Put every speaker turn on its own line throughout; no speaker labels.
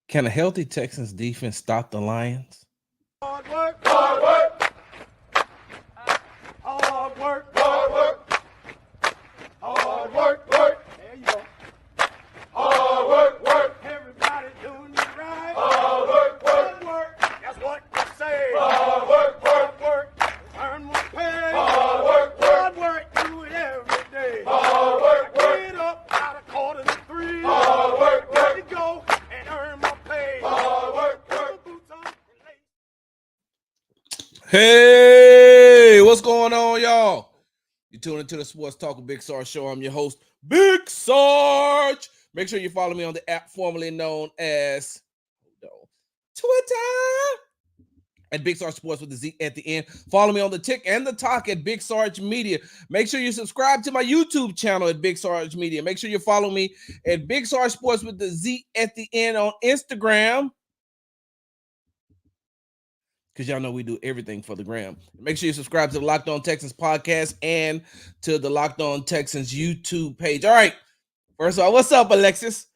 Can a healthy Texans defense stop the Lions?
Hard work, hard work, hard work, hard work, hard work, work. There you go. Hard work, work. Everybody doing it right. Hard work, work, work. That's what you say. Hard work, work, work. Earn more pay. Hard work, work. Hard work, do it every day. Hard work, work. Get up out of 2:45. Hard work, work. You go and earn more pay. Hard work, work. Boots on and lace.
Hey, what's going on, y'all? You're tuning into the Sports Talk with Big Sarge show. I'm your host, Big Sarge. Make sure you follow me on the app formerly known as Twitter at Big Sarge Sports with the Z at the end. Follow me on the Tick and the Talk at Big Sarge Media. Make sure you subscribe to my YouTube channel at Big Sarge Media. Make sure you follow me at Big Sarge Sports with the Z at the end on Instagram, because y'all know we do everything for the gram. Make sure you subscribe to the Locked On Texans podcast and to the Locked On Texans YouTube page. All right. First of all, what's up, Alexis?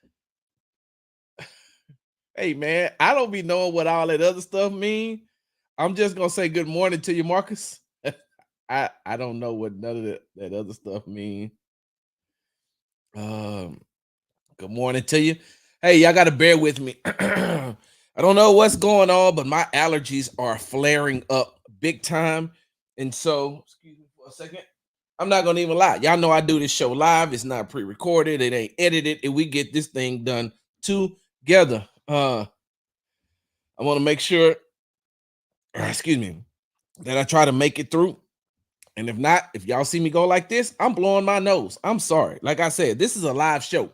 Hey, man, I don't be knowing what all that other stuff mean. I'm just going to say good morning to you, Marcus. I don't know what none of that other stuff mean. Good morning to you. Hey, y'all got to bear with me. I don't know what's going on, but my allergies are flaring up big time. And so, excuse me for a second. I'm not going to even lie. Y'all know I do this show live. It's not pre-recorded. It ain't edited. And we get this thing done together. I want to make sure, excuse me, that I try to make it through. And if not, if y'all see me go like this, I'm blowing my nose. I'm sorry. Like I said, this is a live show.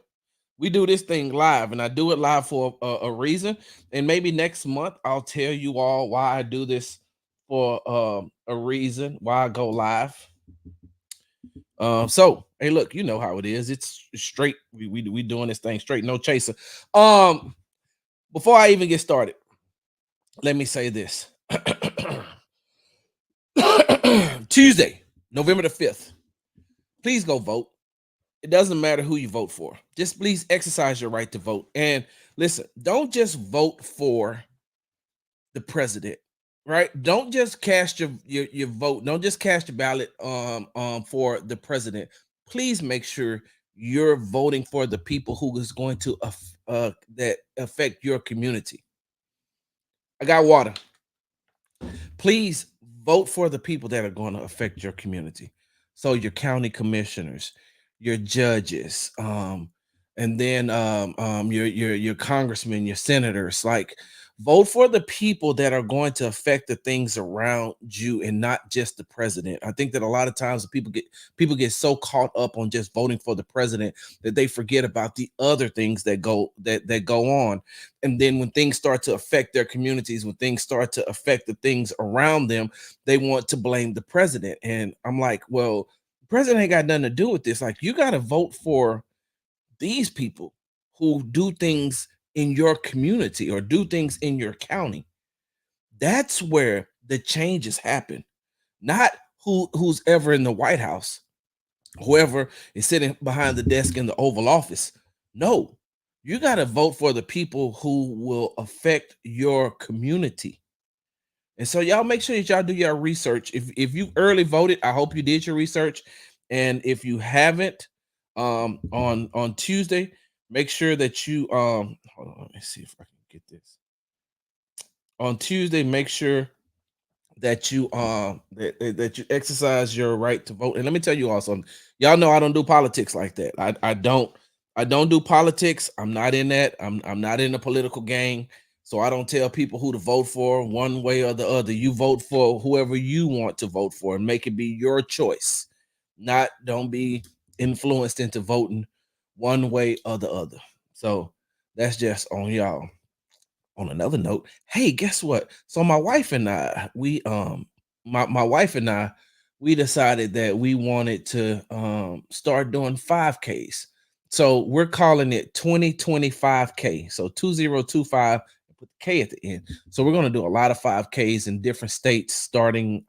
We do this thing live, and I do it live for a reason. And maybe next month I'll tell you all why I do this for a reason, why I go live. So hey, look, you know how it is. It's straight. We doing this thing straight, no chaser. Before I even get started, let me say this. Tuesday, November the 5th. Please go vote. It doesn't matter who you vote for. Just please exercise your right to vote. And listen, don't just vote for the president, right? Don't just cast your vote. Don't just cast your ballot for the president. Please make sure you're voting for the people who is going to that affect your community. I got water. Please vote for the people that are going to affect your community. So your county commissioners, your judges, and then your congressmen, your senators. Like, vote for the people that are going to affect the things around you and not just the president. I think that a lot of times people get so caught up on just voting for the president that they forget about the other things that go on. And then when things start to affect their communities, when things start to affect the things around them, they want to blame the president. And I'm like, well, the president ain't got nothing to do with this. Like, you got to vote for these people who do things in your community or do things in your county. That's where the changes happen. Not who's ever in the White House, whoever is sitting behind the desk in the Oval Office. No, you got to vote for the people who will affect your community. And so y'all make sure that y'all do your research. If you early voted, I hope you did your research. And if you haven't, on Tuesday, make sure that you hold on, let me see if I can get this. On Tuesday, make sure that you that you exercise your right to vote. And let me tell you also, y'all know I don't do politics like that. I don't do politics. I'm not in that. I'm not in the political game. So I don't tell people who to vote for one way or the other. You vote for whoever you want to vote for and make it be your choice. Don't be influenced into voting one way or the other. So that's just on y'all. On another note, hey, guess what? So my wife and I, we my wife and I, we decided that we wanted to start doing 5Ks. So we're calling it 2025K. So 2025, put the K at the end. So we're going to do a lot of 5Ks in different states starting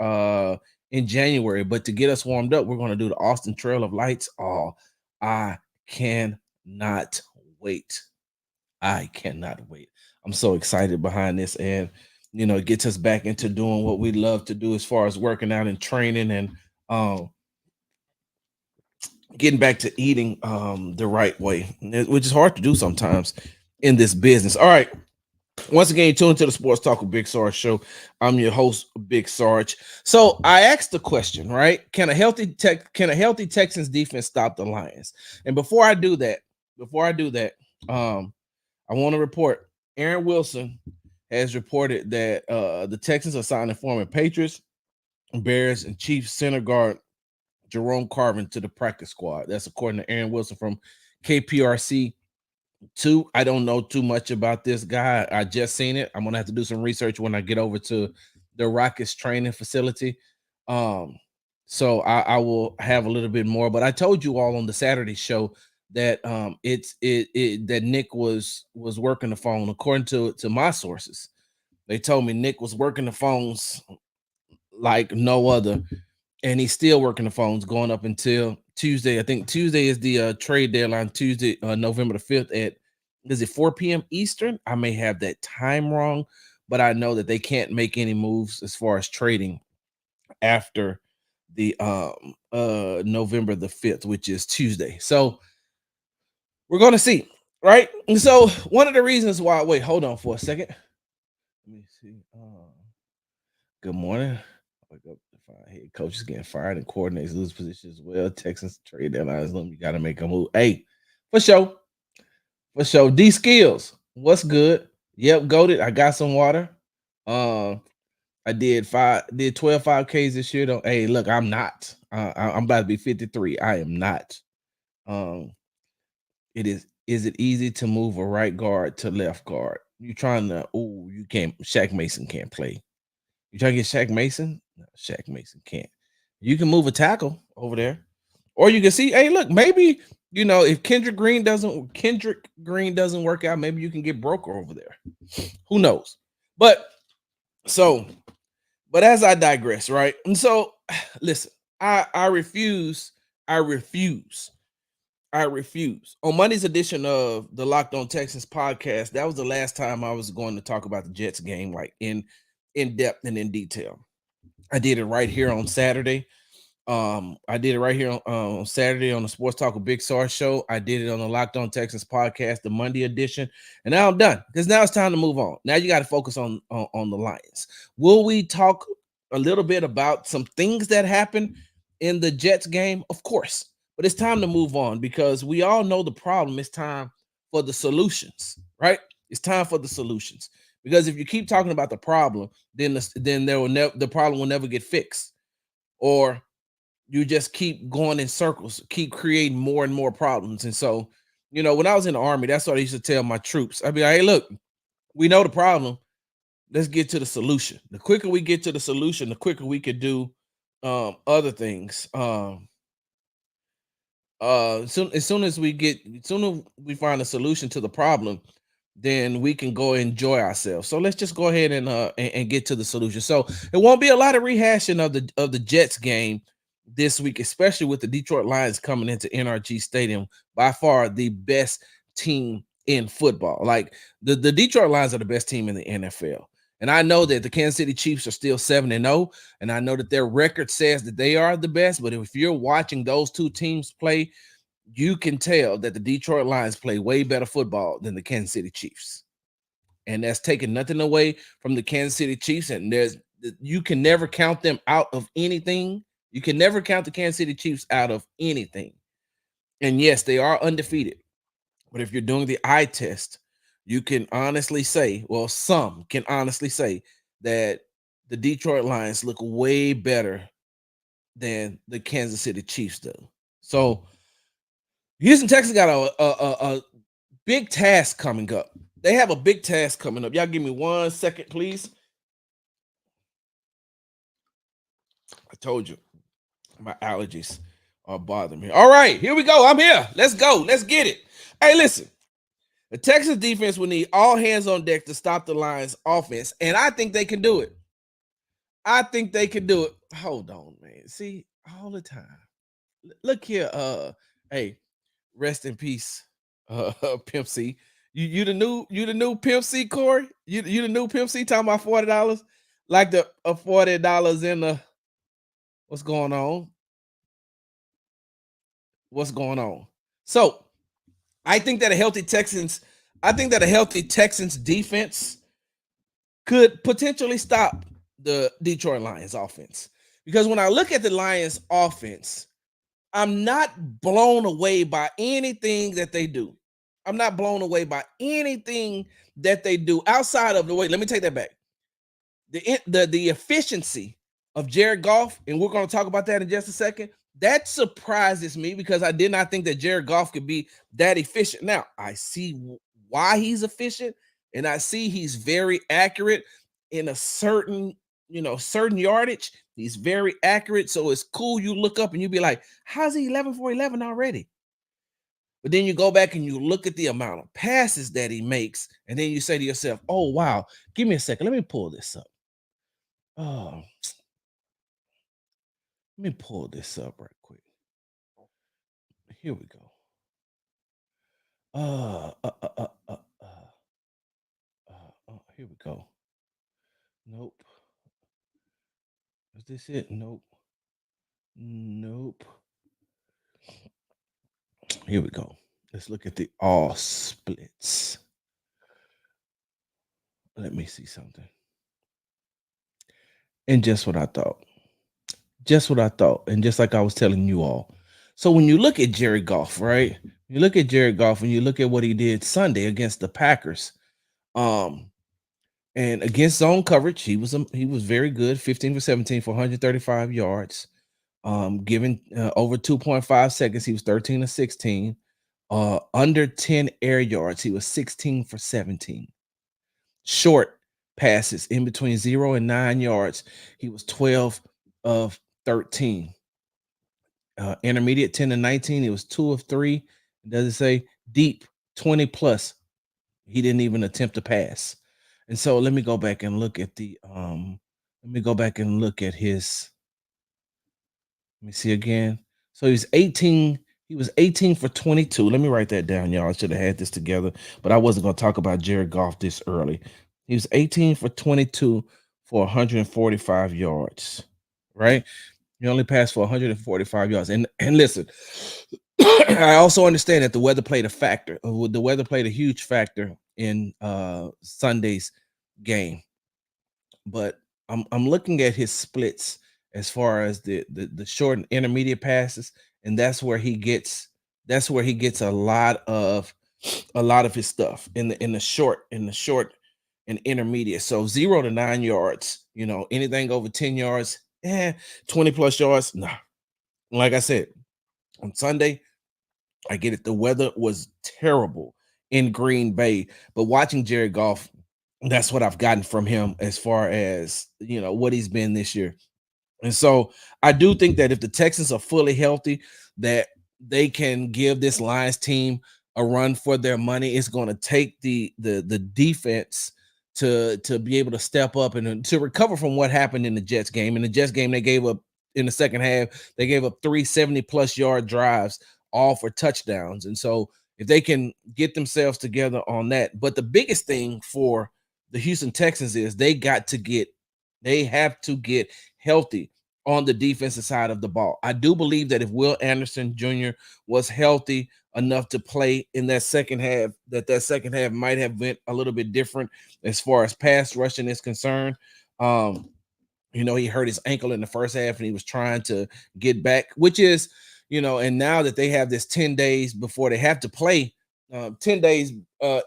in January. But to get us warmed up, we're going to do the Austin Trail of Lights. Oh, I cannot wait. I cannot wait. I'm so excited behind this, and it gets us back into doing what we love to do as far as working out and training, and um getting back to eating the right way, which is hard to do sometimes in this business. All right. Once again, tune into the Sports Talk with Big Sarge show. I'm your host, Big Sarge. So I asked the question, right? Can a healthy Texans defense stop the Lions? And before I do that, um, I want to report Aaron Wilson has reported that the Texans are signing former Patriots, Bears, and Chiefs center guard Jerome Carvin to the practice squad. That's according to Aaron Wilson from KPRC. Two, I don't know too much about this guy. I just seen it. I'm gonna have to do some research when I get over to the Rockets training facility. Um, so I will have a little bit more. But I told you all on the Saturday show that that Nick was working the phone. According to my sources, they told me Nick was working the phones like no other, and he's still working the phones going up until Tuesday. I think Tuesday is the trade deadline. Tuesday, November the 5th at is it 4 p.m. Eastern? I may have that time wrong, but I know that they can't make any moves as far as trading after the November the 5th, which is Tuesday. So we're gonna see, right? And so one of the reasons why wait, hold on for a second. Let me see. Good morning. Wake up to find head coaches getting fired and coordinators lose positions as well. Texans trade deadlines. You got to make a move. Hey, for sure. For sure. D skills. What's good? Yep, goaded. I got some water. I did 12 5Ks this year. Though. Hey, look, I'm not. I'm about to be 53. I am not. Um, is it easy to move a right guard to left guard? You trying to you can't Shaq Mason can't play. You trying to get Shaq Mason? No, Shaq Mason can't. You can move a tackle over there, or you can see. Hey, look, maybe if Kendrick Green doesn't work out, maybe you can get Broker over there. Who knows? But so, but as I digress, right? And so, listen, I refuse. I refuse. I refuse. On Monday's edition of the Locked On Texans podcast, that was the last time I was going to talk about the Jets game, like in depth and in detail. I did it right here on Saturday. I did it right here on Saturday on the Sports Talk with Big Sarge show. I did it on the Locked On Texans podcast, the Monday edition, and now I'm done because now it's time to move on. Now you got to focus on the Lions. Will we talk a little bit about some things that happened in the Jets game? Of course, but it's time to move on because we all know the problem. It's time for the solutions, right? It's time for the solutions. Because if you keep talking about the problem, then the problem will never get fixed, or you just keep going in circles, keep creating more and more problems. And so, when I was in the Army, that's what I used to tell my troops. I'd be like, "Hey, look, we know the problem. Let's get to the solution. The quicker we get to the solution, the quicker we could do other things. As soon as we find a solution to the problem, then we can go enjoy ourselves. So let's just go ahead and get to the solution. So it won't be a lot of rehashing of the Jets game this week, especially with the Detroit Lions coming into NRG Stadium, by far the best team in football. Like the Detroit Lions are the best team in the NFL. And I know that the Kansas City Chiefs are still 7-0, and I know that their record says that they are the best. But if you're watching those two teams play, you can tell that the Detroit Lions play way better football than the Kansas City Chiefs. And that's taking nothing away from the Kansas City Chiefs. And you can never count them out of anything. You can never count the Kansas City Chiefs out of anything. And yes, they are undefeated. But if you're doing the eye test, you can honestly say, well, some can honestly say that the Detroit Lions look way better than the Kansas City Chiefs do. So Houston Texans got a big task coming up. They have a big task coming up. Y'all give me 1 second, please. I told you my allergies are bothering me. All right, here we go. I'm here. Let's go. Let's get it. Hey, listen. The Texas defense will need all hands on deck to stop the Lions' offense, and I think they can do it. I think they can do it. Hold on, man. See, all the time. Look here. Hey, rest in peace, Pimp C. You the new Pimp C, Corey? You the new Pimp C talking about $40? Like the $40 in the what's going on? What's going on? So I think that a healthy Texans, I think that a healthy Texans defense could potentially stop the Detroit Lions offense. Because when I look at the Lions offense, I'm not blown away by anything that they do. I'm not blown away by anything that they do outside of the way. Let me take that back. The efficiency of Jared Goff, and we're going to talk about that in just a second. That surprises me because I did not think that Jared Goff could be that efficient. Now I see why he's efficient, and I see he's very accurate in a certain yardage. He's very accurate, so it's cool. You look up and you be like, "How's he 11 for 11 already?" But then you go back and you look at the amount of passes that he makes, and then you say to yourself, "Oh wow, give me a second. Let me pull this up." Oh, let me pull this up right quick. Here we go. Uh, uh, uh, uh, uh, uh, here we go. Nope. Is this it? Nope. Nope. Here we go. Let's look at the all splits. Let me see something. And just what I thought. Just what I thought. And just like I was telling you all. So when you look at Jared Goff, right? You look at Jared Goff and you look at what he did Sunday against the Packers. Um, and against zone coverage, he was very good, 15 for 17 for 135 yards. Given over 2.5 seconds, he was 13 to 16. Under 10 air yards, he was 16 for 17. Short passes in between 0 and 9 yards, he was 12 of 13. Intermediate 10 to 19, he was 2 of 3. Does it say deep 20 plus? He didn't even attempt to pass. And so let me go back and look at his. Let me see again. So he was 18 for 22. Let me write that down, y'all. I should have had this together, but I wasn't going to talk about Jared Goff this early. He was 18 for 22 for 145 yards, right? He only passed for 145 yards. And listen, I also understand that the weather played a factor. The weather played a huge factor in Sunday's game. But I'm looking at his splits as far as the short and intermediate passes, and that's where he gets a lot of his stuff in the short and intermediate. So 0 to 9 yards, anything over 10 yards, 20 plus yards. Nah. Like I said, on Sunday, I get it. The weather was terrible in Green Bay, but watching Jared Goff, that's what I've gotten from him as far as what he's been this year. And so I do think that if the Texans are fully healthy, that they can give this Lions team a run for their money. It's going to take the defense to be able to step up and to recover from what happened in the Jets game. In the Jets game, they gave up in the second half, they gave up 370 plus yard drives, all for touchdowns. And so if they can get themselves together on that, but the biggest thing for the Houston Texans is they have to get healthy on the defensive side of the ball. I do believe that if Will Anderson Jr. was healthy enough to play in that second half, that second half might have went a little bit different as far as pass rushing is concerned. He hurt his ankle in the first half and he was trying to get back, which is, and now that they have this 10 days before they have to play, 10 days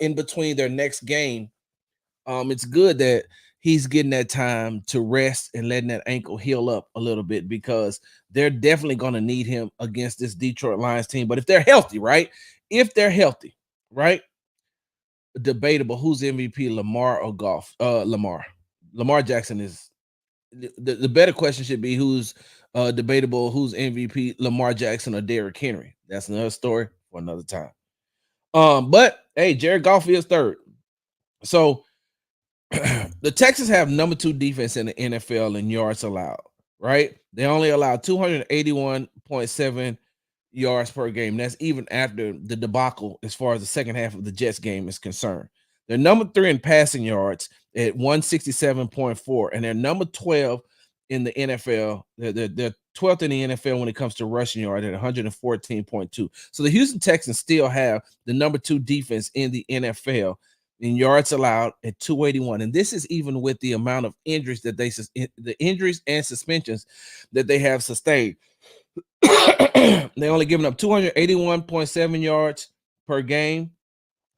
in between their next game, it's good that he's getting that time to rest and letting that ankle heal up a little bit because they're definitely going to need him against this Detroit Lions team. But if they're healthy, right? Debatable who's MVP, Lamar or Goff. Lamar Jackson is the better question should be who's debatable, who's MVP, Lamar Jackson or Derrick Henry. That's another story for another time. But hey, Jared Goff is third. So the Texans have number 2 defense in the NFL in yards allowed, right? They only allow 281.7 yards per game. That's even after the debacle as far as the second half of the Jets game is concerned. They're number 3 in passing yards at 167.4, and they're number 12 in the NFL. They're 12th in the NFL when it comes to rushing yard at 114.2. So the Houston Texans still have the number 2 defense in the NFL in yards allowed at 281. And this is even with the amount of injuries that the injuries and suspensions that they have sustained. They only giving up 281.7 yards per game.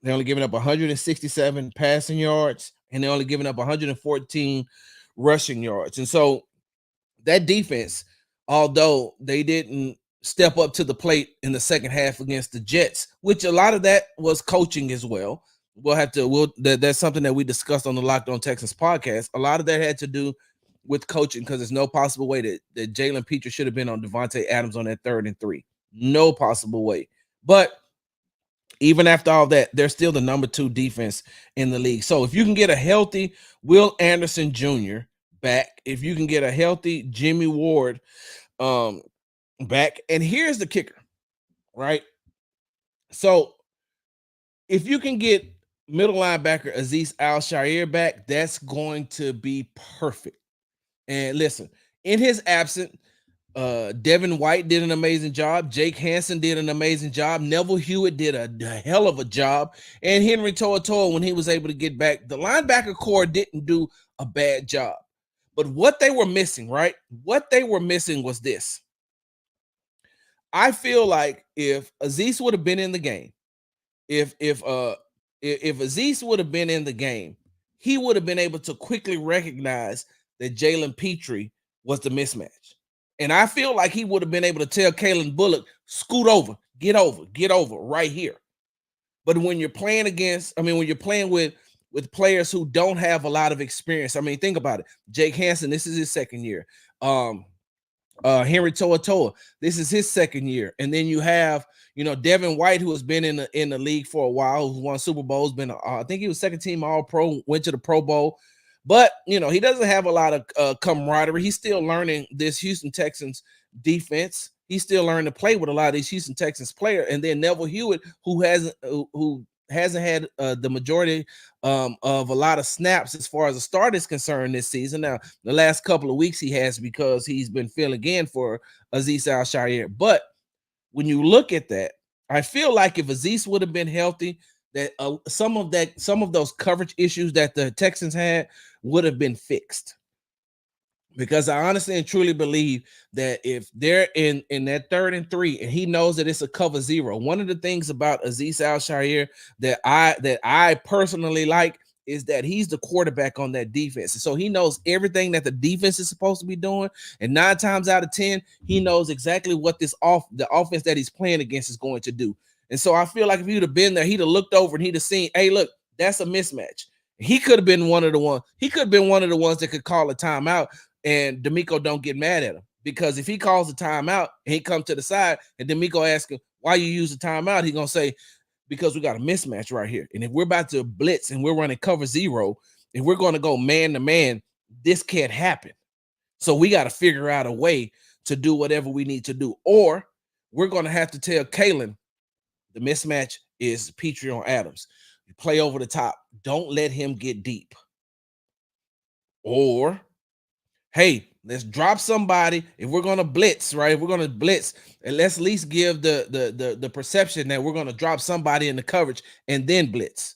They're only giving up 167 passing yards, and they're only giving up 114 rushing yards. And so that defense, although they didn't step up to the plate in the second half against the Jets, which a lot of that was coaching as well. That's something that we discussed on the Locked On Texans podcast. A lot of that had to do with coaching, because there's no possible way that Jalen Petrie should have been on Devontae Adams on that 3rd and 3. No possible way. But even after all that, they're still the number 2 defense in the league. So if you can get a healthy Will Anderson Jr. back, if you can get a healthy Jimmy Ward back, and here's the kicker, right? So if you can get middle linebacker Azeez Al-Shaair back, that's going to be perfect. And listen, in his absence, Devin White did an amazing job. Jake Hansen did an amazing job. Neville Hewitt did a hell of a job. And Henry To'oTo'o, when he was able to get back, the linebacker core didn't do a bad job. But what they were missing, right? What they were missing was this. I feel like if Azeez would have been in the game, if Azeez would have been in the game, he would have been able to quickly recognize that Jalen Petrie was the mismatch. And I feel like he would have been able to tell Kalen Bullock, scoot over, get over right here. But when you're playing when you're playing with players who don't have a lot of experience, think about it. Jake Hansen, this is his second year. Henry To'oTo'o, this is his second year. And then you have, Devin White, who has been in the league for a while, who's won Super Bowls, I think he was second team All-Pro, went to the Pro Bowl. But, he doesn't have a lot of camaraderie. He's still learning this Houston Texans defense. He's still learning to play with a lot of these Houston Texans players. And then Neville Hewitt, who hasn't had the majority of a lot of snaps as far as the start is concerned this season. Now, the last couple of weeks he has, because he's been filling in for Azeez Al-Shaair. But when you look at that, I feel like if Azeez would have been healthy, that some of those coverage issues that the Texans had would have been fixed. Because I honestly and truly believe that if they're in that 3rd and 3 and he knows that it's a cover 0, one of the things about Azeez Al-Shaair that I personally like is that he's the quarterback on that defense. And so he knows everything that the defense is supposed to be doing. And 9 times out of 10, he knows exactly what the offense that he's playing against is going to do. And so I feel like if he'd have been there, he'd have looked over and he'd have seen, hey, look, that's a mismatch. He could have been one of the ones. He could have been one of the ones that could call a timeout, and D'Amico don't get mad at him. Because if he calls a timeout and he comes to the side and D'Amico asks him, why you use a timeout? He's going to say, because we got a mismatch right here. And if we're about to blitz and we're running cover 0, if we're going to go man to man, this can't happen. So we got to figure out a way to do whatever we need to do. Or we're going to have to tell Kalen, the mismatch is Petrie on Adams. You play over the top. Don't let him get deep. Or, hey, let's drop somebody. If we're going to blitz, right? If we're going to blitz, and let's at least give the perception that we're going to drop somebody in the coverage and then blitz.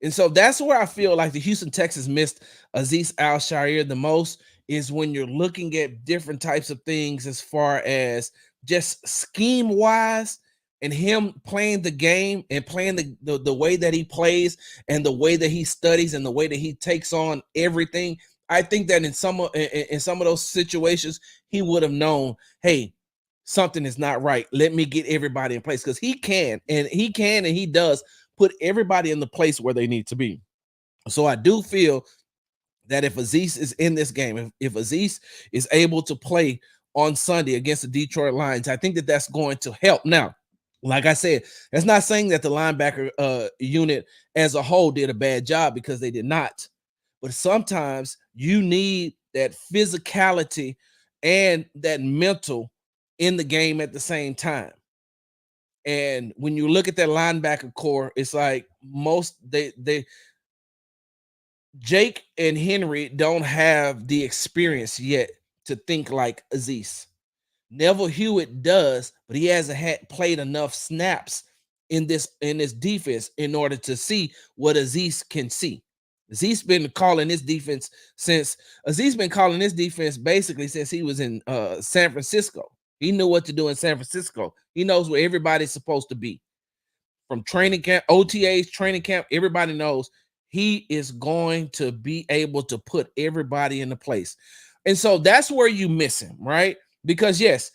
And so that's where I feel like the Houston Texans missed Azeez Al-Shaair the most, is when you're looking at different types of things as far as just scheme-wise, and him playing the game and playing the way that he plays and the way that he studies and the way that he takes on everything. I think that in some of those situations, he would have known, hey, something is not right. Let me get everybody in place, because he can and he does put everybody in the place where they need to be. So I do feel that if Azeez is in this game, if Azeez is able to play on Sunday against the Detroit Lions, I think that that's going to help. Now, like I said, that's not saying that the linebacker unit as a whole did a bad job, because they did not. But sometimes you need that physicality and that mental in the game at the same time. And when you look at that linebacker core, it's like most they Jake and Henry don't have the experience yet to think like Aziz. Neville Hewitt does, but he hasn't played enough snaps in this defense in order to see what Aziz can see. Aziz been calling this defense basically since he was in San Francisco. He knew what to do in San Francisco. He knows where everybody's supposed to be. From training camp, OTAs, training camp, everybody knows he is going to be able to put everybody into place. And so that's where you miss him, right? Because yes,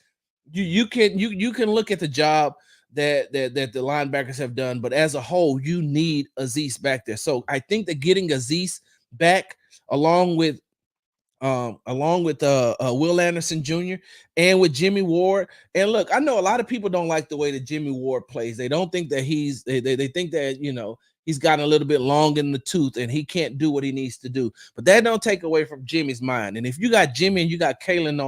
you can look at the job that the linebackers have done, but as a whole, you need Aziz back there. So I think that getting Aziz back along with Will Anderson Jr. and with Jimmy Ward. And look, I know a lot of people don't like the way that Jimmy Ward plays. They don't think that they think that, he's gotten a little bit long in the tooth and he can't do what he needs to do. But that don't take away from Jimmy's mind. And if you got Jimmy and you got Kalen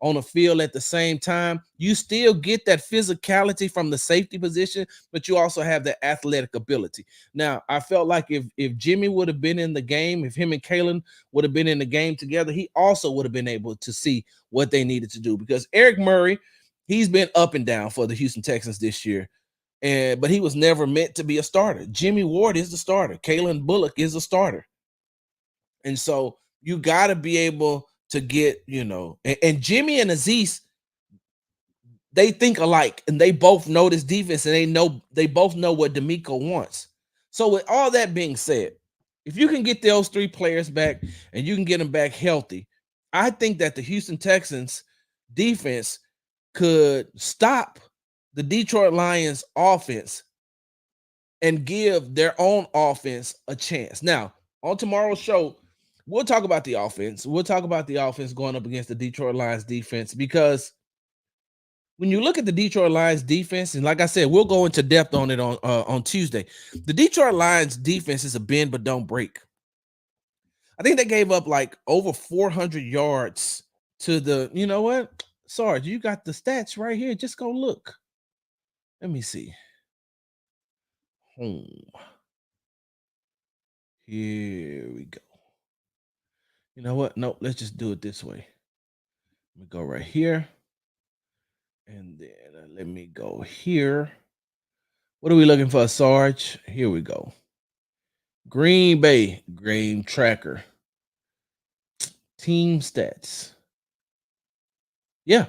on the field at the same time, you still get that physicality from the safety position, but you also have the athletic ability. Now, I felt like if Jimmy would have been in the game, if him and Kalen would have been in the game together, he also would have been able to see what they needed to do, because Eric Murray, he's been up and down for the Houston Texans this year. But he was never meant to be a starter. Jimmy Ward is the starter. Kalen Bullock is a starter. And so you got to be able to get, and Jimmy and Aziz, they think alike, and they both know this defense, and they both know what D'Amico wants. So with all that being said, if you can get those three players back and you can get them back healthy, I think that the Houston Texans defense could stop the Detroit Lions offense and give their own offense a chance. Now, on tomorrow's show, we'll talk about the offense. We'll talk about the offense going up against the Detroit Lions defense, because when you look at the Detroit Lions defense, and like I said, we'll go into depth on it on Tuesday. The Detroit Lions defense is a bend but don't break. I think they gave up like over 400 yards to the, you know what? Sarge, you got the stats right here. Just go look. Let me see. Home. Here we go. You know what? No, let's just do it this way. Let me go right here. And then let me go here. What are we looking for, Sarge? Here we go. Green Bay game tracker. Team stats. Yeah.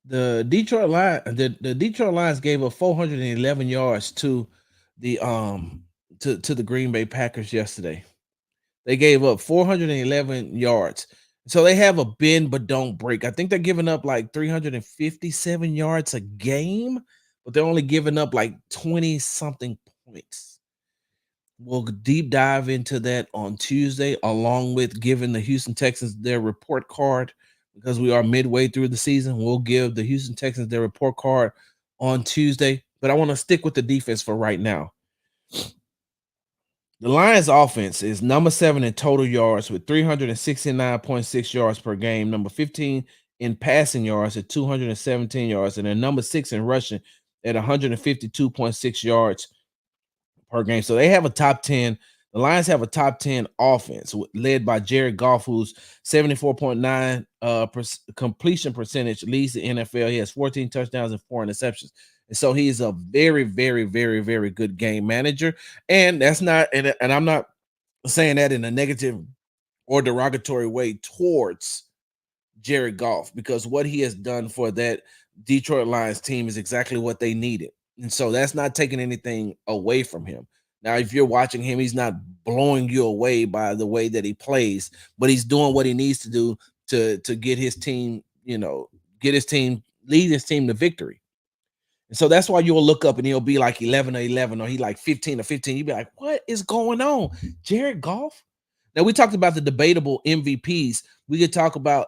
The Detroit Lions gave up 411 yards to the to the Green Bay Packers yesterday. They gave up 411 yards. So they have a bend but don't break. I think they're giving up like 357 yards a game, but they're only giving up like 20 something points. We'll deep dive into that on Tuesday, along with giving the Houston Texans their report card, because we are midway through the season. We'll give the Houston Texans their report card on Tuesday, but I want to stick with the defense for right now. The Lions offense is number 7 in total yards with 369.6 yards per game, number 15 in passing yards at 217 yards, and then number 6 in rushing at 152.6 yards per game. So they have a top 10. The Lions have a top 10 offense led by Jared Goff, who's 74.9 completion percentage, leads the NFL. He has 14 touchdowns and 4 interceptions. And so he's a very, very, very, very good game manager. And that's not, and I'm not saying that in a negative or derogatory way towards Jared Goff, because what he has done for that Detroit Lions team is exactly what they needed. And so that's not taking anything away from him. Now, if you're watching him, he's not blowing you away by the way that he plays, but he's doing what he needs to do to get his team, lead his team to victory. And so that's why you'll look up and he'll be like 11 or 11, or he like 15 or 15. You'll be like, what is going on? Jared Goff? Now, we talked about the debatable MVPs. We could talk about,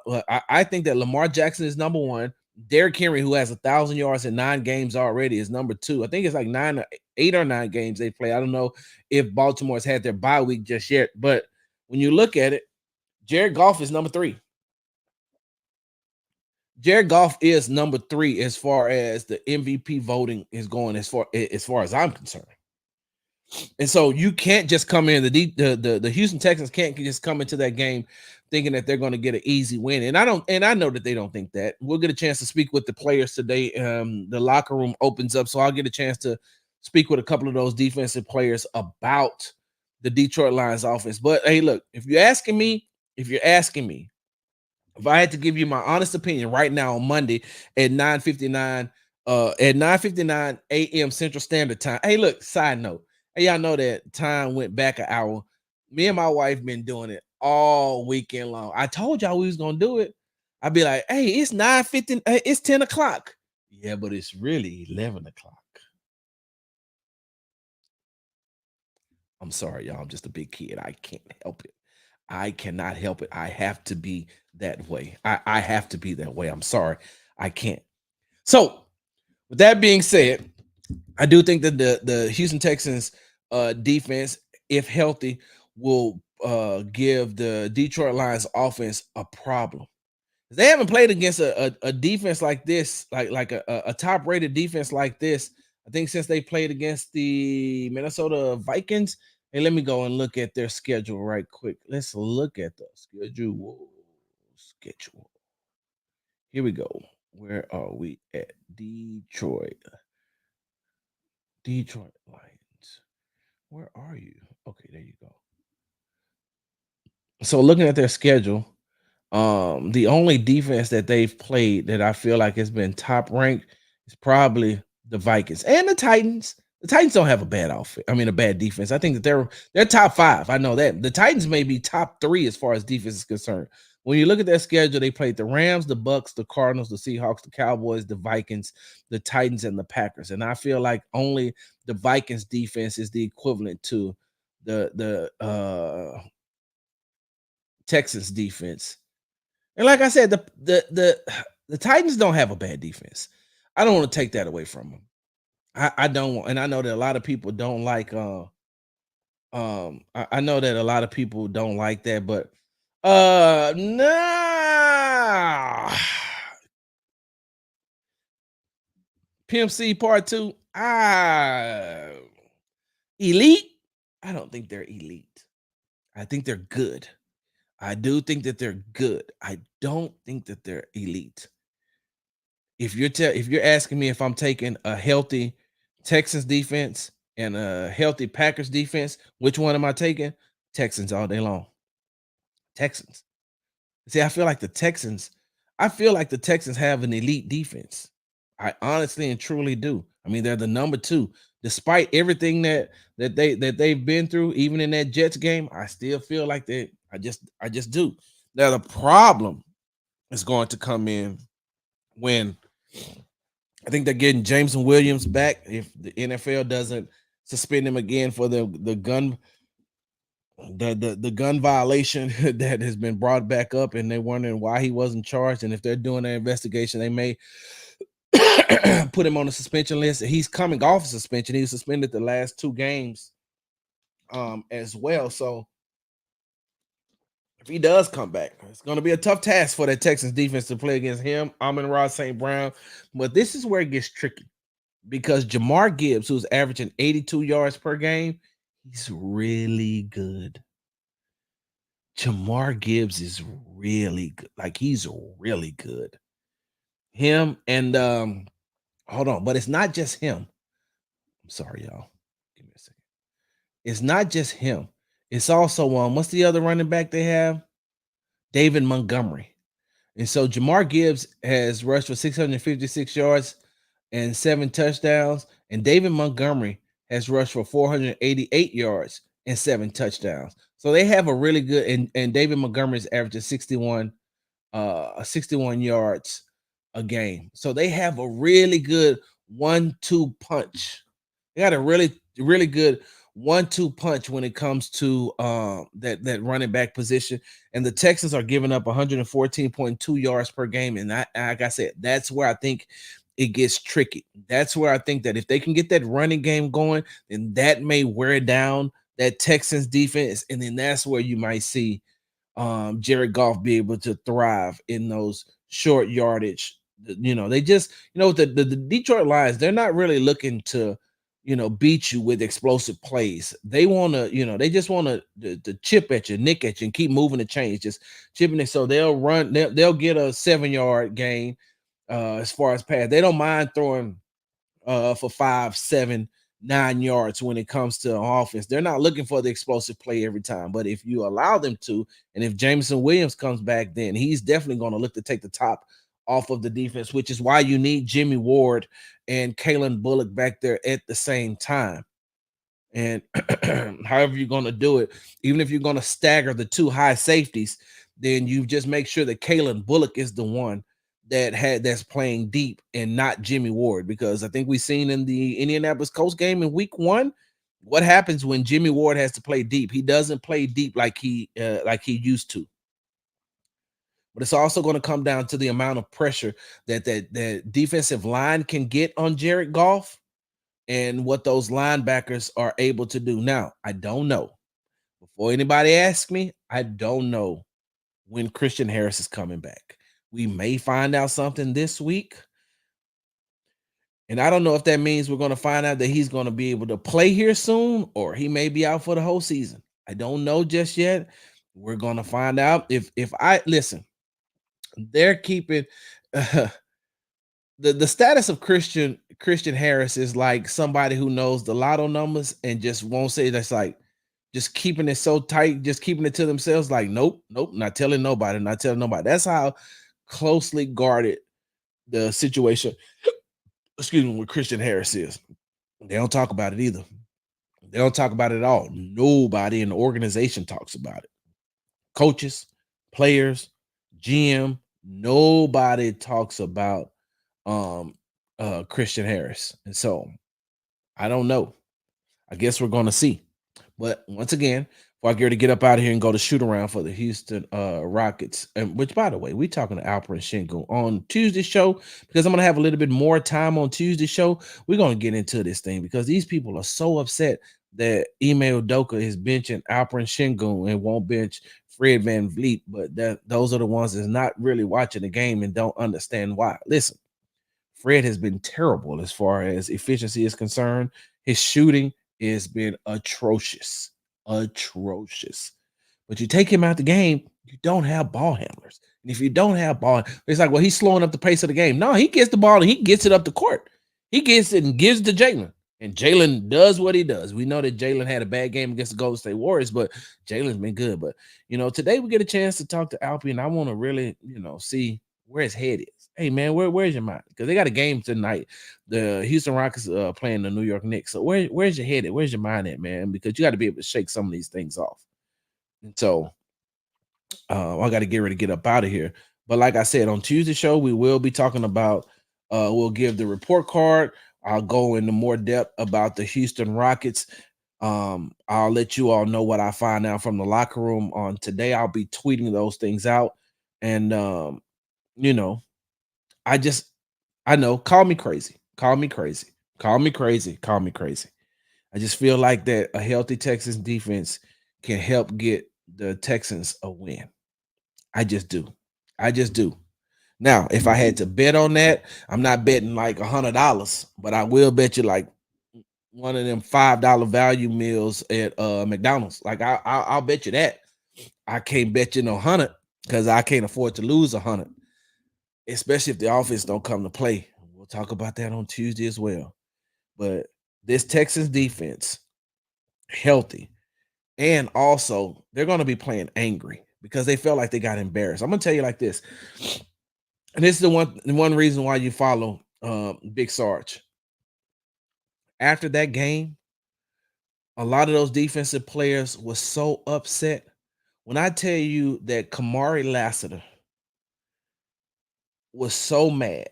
I think that Lamar Jackson is number 1. Derrick Henry, who has 1,000 yards in 9 games already, is number 2. I think it's like 8 or 9 games they play. I don't know if Baltimore's had their bye week just yet. But when you look at it, Jared Goff is number 3. Jared Goff is number 3 as far as the MVP voting is going, as far as I'm concerned. And so you can't just come in the Houston Texans can't just come into that game thinking that they're going to get an easy win. And I know that they don't think that. We'll get a chance to speak with the players today. The locker room opens up, so I'll get a chance to speak with a couple of those defensive players about the Detroit Lions offense. But hey, look, if you're asking me, if I had to give you my honest opinion right now on Monday at 9:59 a.m. Central Standard Time. Hey, look, side note. Hey, y'all know that time went back an hour. Me and my wife been doing it all weekend long. I told y'all we was gonna do it. I'd be like, hey, it's 9:50, it's 10 o'clock. Yeah, but it's really 11 o'clock. I'm sorry, y'all. I'm just a big kid. I can't help it. I cannot help it. I have to be that way. I have to be that way. I'm sorry. I can't. So, with that being said, I do think that the Houston Texans defense, if healthy, will give the Detroit Lions offense a problem. They haven't played against a defense like this, like a top rated defense like this. I think since they played against the Minnesota Vikings. Hey, let me go and look at their schedule right quick. Let's look at the schedule. Here we go. Where are we at? Detroit Lions. Where are you? Okay, there you go. So looking at their schedule, the only defense that they've played that I feel like has been top ranked is probably the Vikings and the Titans. The Titans don't have a bad outfit. I mean, a bad defense. I think that they're top 5. I know that. The Titans may be top 3 as far as defense is concerned. When you look at their schedule, they played the Rams, the Bucks, the Cardinals, the Seahawks, the Cowboys, the Vikings, the Titans, and the Packers. And I feel like only the Vikings defense is the equivalent to the Texans defense. And like I said, the Titans don't have a bad defense. I don't want to take that away from them. I don't want, and I know that a lot of people don't like I know that a lot of people don't like that, but nah. PMC part 2. Elite. I don't think they're elite. I think they're good. I do think that they're good. I don't think that they're elite. If you're asking me if I'm taking a healthy Texans defense and a healthy Packers defense, which one am I taking? Texans all day long. Texans. See, I feel like the Texans have an elite defense. I honestly and truly do. I mean, they're the number 2. Despite everything they've been through, even in that Jets game, I still feel like I just do. Now the problem is going to come in when I think they're getting Jameson Williams back if the NFL doesn't suspend him again for the gun violation that has been brought back up, and they're wondering why he wasn't charged. And if they're doing an investigation, they may put him on the suspension list. He's coming off suspension. He was suspended the last 2 games as well. So if he does come back, it's going to be a tough task for that Texans defense to play against him, Amon-Ra St. Brown. But this is where it gets tricky because Jamar Gibbs, who's averaging 82 yards per game, he's really good. Jamar Gibbs is really good. Like, he's really good. Him and hold on, but it's not just him. I'm sorry, y'all. Give me a second. It's not just him. It's also what's the other running back they have? David Montgomery. And so Jamar Gibbs has rushed for 656 yards and 7 touchdowns, and David Montgomery has rushed for 488 yards and 7 touchdowns. So they have a really good, and David Montgomery's averaging 61 yards a game. So they have a really good 1-2 punch. They got a really, really good 1-2 punch when it comes to that running back position. And the Texans are giving up 114.2 yards per game. And like I said, that's where I think it gets tricky. That's where I think that if they can get that running game going, then that may wear down that Texans defense. And then that's where you might see Jared Goff be able to thrive in those short yardage. They just, the Detroit Lions, they're not really looking to, beat you with explosive plays. They want to, they just want to chip at you, nick at you, and keep moving the chains, just chipping it. So they'll run, they'll get a 7-yard gain as far as pass. They don't mind throwing for 5, 7, 9 yards when it comes to offense. They're not looking for the explosive play every time, but if you allow them to, and if Jameson Williams comes back, then he's definitely going to look to take the top off of the defense, which is why you need Jimmy Ward and Kalen Bullock back there at the same time. And however you're going to do it, even if you're going to stagger the two high safeties, then you just make sure that Kalen Bullock is the one that's playing deep and not Jimmy Ward, because I think we've seen in the Indianapolis Colts game in week 1 what happens when Jimmy Ward has to play deep. He doesn't play deep like he used to. But it's also going to come down to the amount of pressure that defensive line can get on Jared Goff and what those linebackers are able to do. Now, I don't know. Before anybody asks me, I don't know when Christian Harris is coming back. We may find out something this week. And I don't know if that means we're going to find out that he's going to be able to play here soon, or he may be out for the whole season. I don't know just yet. We're going to find out. If I listen, they're keeping the status of Christian Harris is like somebody who knows the lotto numbers and just won't say. That's like just keeping it so tight, just keeping it to themselves. Like, nope, not telling nobody, That's how closely guarded the situation, with Christian Harris is. They don't talk about it either. They don't talk about it at all. Nobody in the organization talks about it. Coaches, players, GM, nobody talks about Christian Harris. And so I don't know. I guess we're going to see. But once again, before I get up out of here and go to shoot around for the Houston Rockets, and which, by the way, we're talking to Alper and Shingo on Tuesday's show, because I'm going to have a little bit more time on Tuesday's show. We're going to get into this thing because these people are so upset that Ime Udoka is benching Alper and Shingo and won't bench Fred VanVleet, but those are the ones that's not really watching the game and don't understand why. Listen, Fred has been terrible as far as efficiency is concerned. His shooting has been atrocious. But you take him out the game, you don't have ball handlers. And if you don't have ball, it's like, well, he's slowing up the pace of the game. No, he gets the ball and he gets it up the court. He gets it and gives it to Jalen. And Jalen does what he does. We know that Jalen had a bad game against the Golden State Warriors, but Jalen's been good. But, today we get a chance to talk to Alpy, and I want to really, see where his head is. Hey, man, where's your mind? Because they got a game tonight. The Houston Rockets playing the New York Knicks. So where's your head at? Where's your mind at, man? Because you got to be able to shake some of these things off. And so I got to get ready to get up out of here. But like I said, on Tuesday's show, we will be talking about, we'll give the report card. I'll go into more depth about the Houston Rockets. I'll let you all know what I find out from the locker room on today. I'll be tweeting those things out. And, I know, call me crazy. I just feel like that a healthy Texans defense can help get the Texans a win. I just do. Now, if I had to bet on that, I'm not betting like $100, but I will bet you like one of them $5 value meals at McDonald's. Like I'll bet you that. I can't bet you no 100 because I can't afford to lose 100, especially if the offense don't come to play. We'll talk about that on Tuesday as well. But this Texans defense, healthy, and also they're going to be playing angry because they felt like they got embarrassed. I'm going to tell you like this, and this is the one reason why you follow Big Sarge. After that game, a lot of those defensive players were so upset. When I tell you that Kamari Lassiter was so mad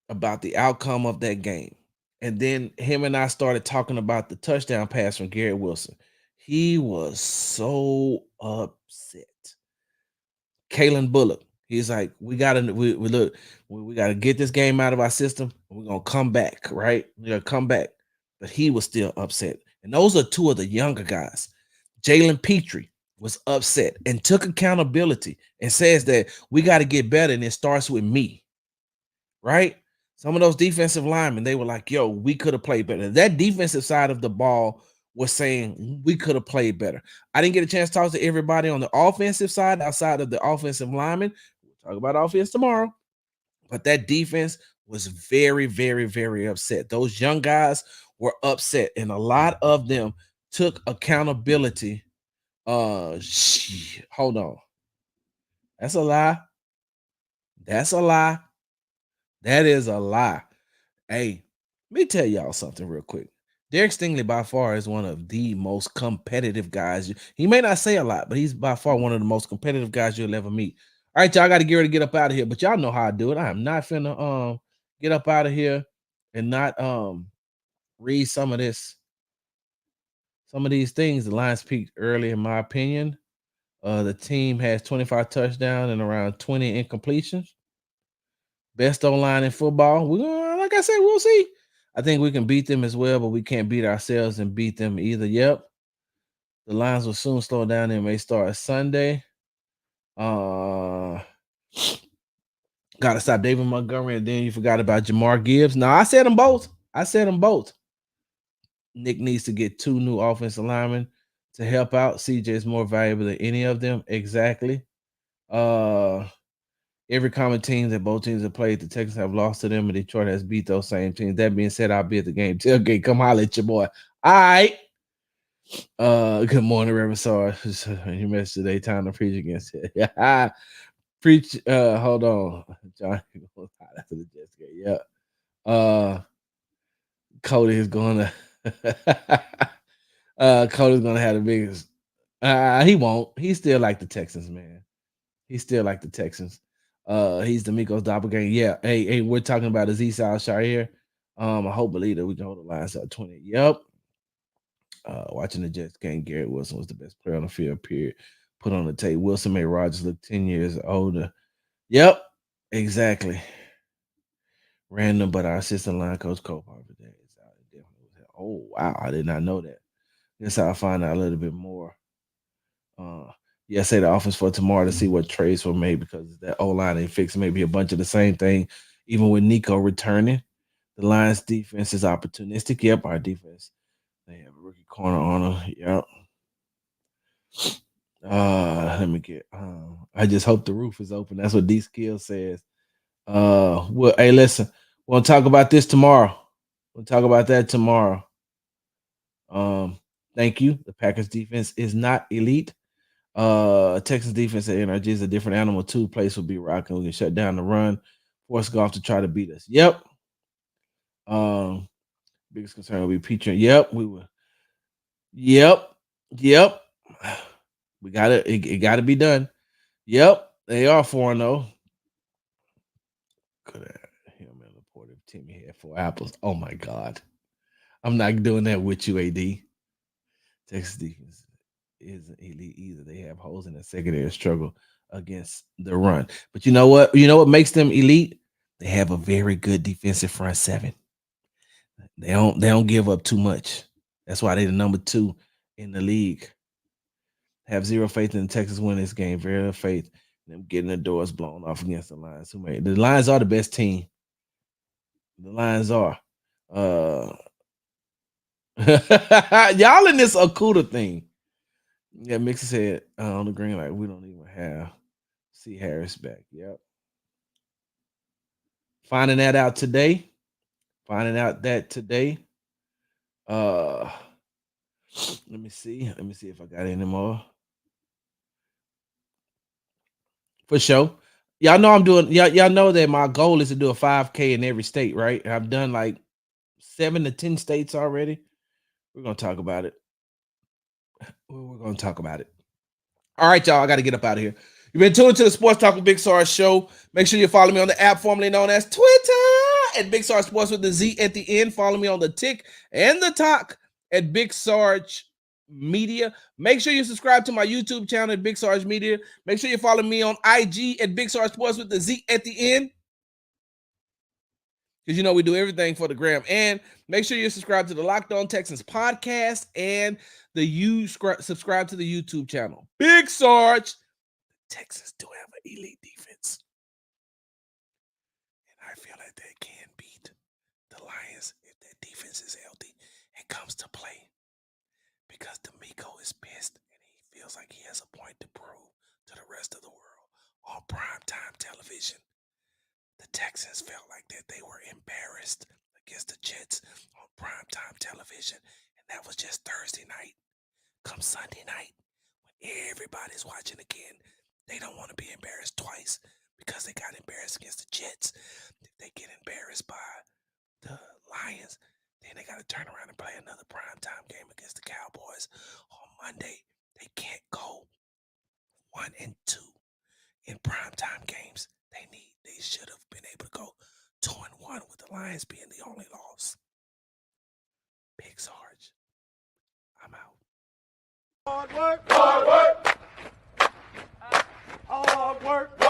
about the outcome of that game, and then him and I started talking about the touchdown pass from Garrett Wilson, he was so upset. Kalen Bullock, he's like, we gotta get this game out of our system. We're gonna come back, right? We're gonna come back. But he was still upset. And those are two of the younger guys. Jalen Petrie, was upset and took accountability and says that we got to get better and it starts with me, right? Some of those defensive linemen, they were like, yo, we could have played better. That defensive side of the ball was saying we could have played better. I didn't get a chance to talk to everybody on the offensive side outside of the offensive linemen. We'll talk about offense tomorrow. But that defense was very, very, very upset. Those young guys were upset, and a lot of them took accountability. Hold on. That's a lie. That's a lie. That is a lie. Hey, let me tell y'all something real quick. Derek Stingley by far is one of the most competitive guys. He may not say a lot, but he's by far one of the most competitive guys you'll ever meet. All right, y'all got to get ready to get up out of here, but y'all know how I do it. I am not finna get up out of here and not read some of these things. The Lions peaked early, in my opinion. The team has 25 touchdowns and around 20 incompletions. Best O-line in football. Like I said, we'll see. I think we can beat them as well, but we can't beat ourselves and beat them either. Yep. The Lions will soon slow down and may start Sunday. Gotta stop David Montgomery, and then you forgot about Jamar Gibbs. Now I said them both. Nick needs to get 2 new offensive linemen to help out. CJ is more valuable than any of them. Exactly. Every common team that both teams have played, the Texans have lost to them, and Detroit has beat those same teams. That being said, I'll be at the game tailgate. Come holler at your boy. All right. Good morning, Reverend Sarge. You message today, time to preach against it. Preach. Hold on, John. After the Jets game, yeah. Cody is going to. Cody's going to have the biggest. He won't. He's still like the Texans, man. He's still like the Texans. He's the Miko's doppelganger. Yeah. Hey, we're talking about Aziz Al-Shaair. I hope believe that we can hold the Lions at 20. Yep. Watching the Jets game, Garrett Wilson was the best player on the field, period. Put on the tape. Wilson made Rodgers look 10 years older. Yep. Exactly. Random, but our assistant line coach Cole Harvey is out. Oh, wow. I did not know that. Guess I'll find out a little bit more. Yeah, say the offense for tomorrow to see what trades were made because that O-line ain't fixed. Maybe a bunch of the same thing, even with Nico returning. The Lions defense is opportunistic. Yep, our defense. They have a rookie corner on them. Yep. Let me get I just hope the roof is open. That's what D Skill says. Well, hey, listen, we'll talk about this tomorrow. We'll talk about that tomorrow. Thank you. The Packers defense is not elite. Texas defense at NRG is a different animal too. Place will be rocking. We can shut down the run, force Goff to try to beat us. Yep. Biggest concern will be Petrie. Yep, we will. Yep. We got it. It got to be done. Yep, they are 4-0. Could have him and reported Timmy had 4 apples. Oh my God, I'm not doing that with you, AD. Texas defense isn't elite either. They have holes in the secondary, struggle against the run. But you know what? You know what makes them elite? They have a very good defensive front seven. They don't give up too much. That's why they're the number 2 in the league. Have zero faith in the Texas win this game. Very little faith in them getting the doors blown off against the Lions. The Lions are the best team. The Lions are. Y'all in this Okuda thing. Yeah, Mixer said on the green light, we don't even have C. Harris back. Yep. Finding that out today. Let me see. Let me see if I got any more. For sure. Y'all know I'm doing. Y'all know that my goal is to do a 5K in every state, right? I've done like 7 to 10 states already. We're gonna talk about it. All right, y'all. I got to get up out of here. You've been tuned to the Sports Talk with Big Sarge show. Make sure you follow me on the app formerly known as Twitter at Big Sarge Sports with the Z at the end. Follow me on the Tick and the Talk at Big Sarge Media. Make sure you subscribe to my YouTube channel at Big Sarge Media. Make sure you follow me on IG at Big Sarge Sports with the Z at the end. because you know we do everything for the gram. And make sure you're subscribed to the Locked On Texans podcast and subscribe to the YouTube channel. Big Sarge. Texans do have an elite defense. And I feel like they can beat the Lions if their defense is healthy and comes to play. Because D'Amico is pissed and he feels like he has a point to prove to the rest of the world on primetime television. The Texans felt like that they were embarrassed against the Jets on primetime television, and that was just Thursday night. Come Sunday night, when everybody's watching again, they don't want to be embarrassed twice because they got embarrassed against the Jets. If they get embarrassed by the Lions, then they got to turn around and play another primetime game against the Cowboys on Monday. They can't go 1-2 in primetime games. They should have been able to go 2-1 with the Lions being the only loss. Big Sarge. I'm out.
Hard work. Hard work. Hard work.